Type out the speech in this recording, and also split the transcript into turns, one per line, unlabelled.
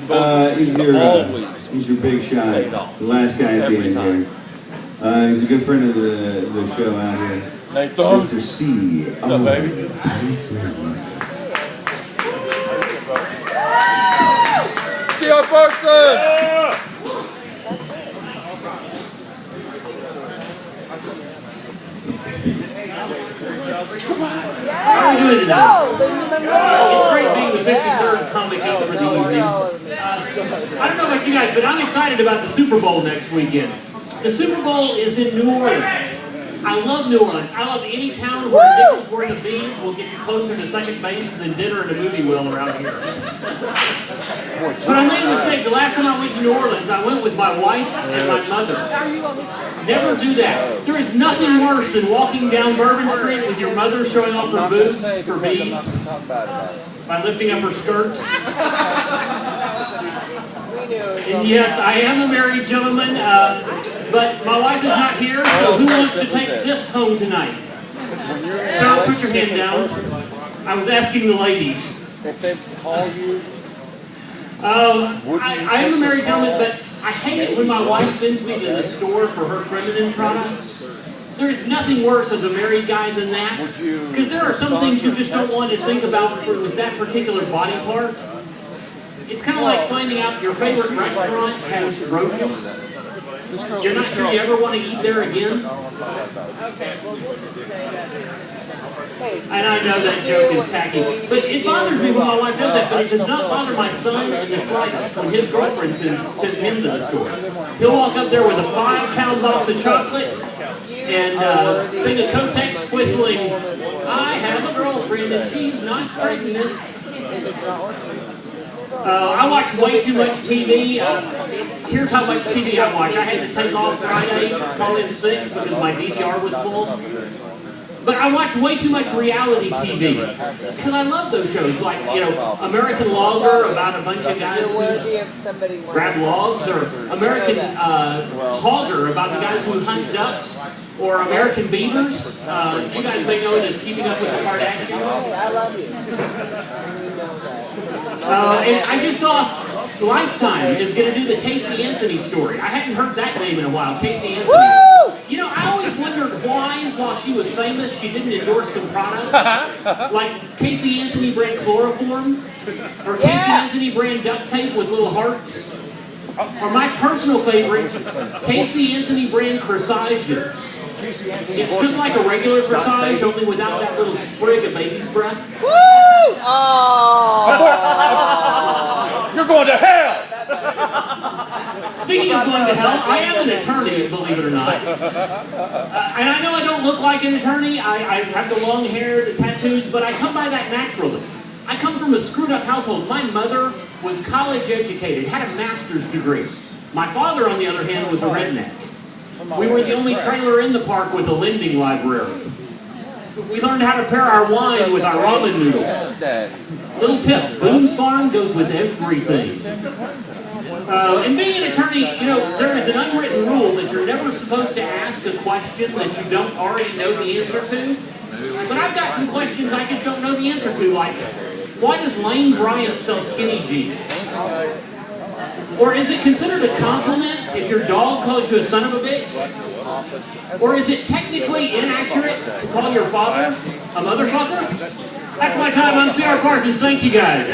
He's your big shot, the last guy at the end here. He's a good friend of the show out here. Mr. C.
What's up, baby? Kia Buxton!
How are we doing tonight? It's great being the 53rd comic out for the evening. I don't know about you guys, but I'm excited about the Super Bowl next weekend. The Super Bowl is in New Orleans. I love New Orleans. I love any town where a nickel's worth of beans will get you closer to second base than dinner at a movie will around here. But I made a mistake. The last time I went to New Orleans, I went with my wife and my mother. Never do that. There is nothing worse than walking down Bourbon Street with your mother showing off her boobs for beans by lifting up her skirt. And yes, I am a married gentleman, but my wife is not here, so who wants to take this home tonight? Sir, put your hand down. I was asking the ladies.
If they call you...
I am a married gentleman, but I hate it when my wife sends me to the store for her feminine products. There is nothing worse as a married guy than that, because there are some things you just don't want to think about with that particular body part. It's kind of like finding out your favorite restaurant has roaches. You're not sure you ever want to eat there again. And I know that joke is tacky, but it bothers me when my wife does that, but it does not bother my son in the slightest when his girlfriend sends him to the store. He'll walk up there with a 5-pound box of chocolate and a thing of Kotex whistling, "I have a girlfriend and she's not pregnant." I watch way too much TV. Here's how much TV I watch. I had to take off Friday, call in sick because my DVR was full. But I watch way too much reality TV because I love those shows, like, you know, American Logger about a bunch of guys who grab logs, or American Hogger about the guys who hunt ducks, or American Beavers. You guys may know it as Keeping Up with the Kardashians.
I love you.
And I just saw Lifetime is going to do the Casey Anthony story. I hadn't heard that name in a while, Casey Anthony.
Woo!
You know, I always wondered why, while she was famous, she didn't endorse some products. Like Casey Anthony brand chloroform, or Casey Anthony brand duct tape with little hearts. Or my personal favorite, Casey Anthony brand corsages. It's just like a regular corsage, only without that little sprig of baby's breath.
Woo! Oh.
You're going to hell!
Speaking of going to hell, I am an attorney, believe it or not. And I know I don't look like an attorney. I have the long hair, the tattoos, but I come by that naturally. I come from a screwed up household. My mother was college educated, had a master's degree. My father, on the other hand, was a redneck. We were the only trailer in the park with a lending library. We learned how to pair our wine with our ramen noodles. Little tip, Boone's Farm goes with everything. And being an attorney, you know, there is an unwritten rule that you're never supposed to ask a question that you don't already know the answer to. But I've got some questions I just don't know the answer to, like, why does Lane Bryant sell skinny jeans? Or is it considered a compliment if your dog calls you a son of a bitch? Or is it technically inaccurate to call your father a motherfucker? That's my time. I'm C.R. Parsons. Thank you guys.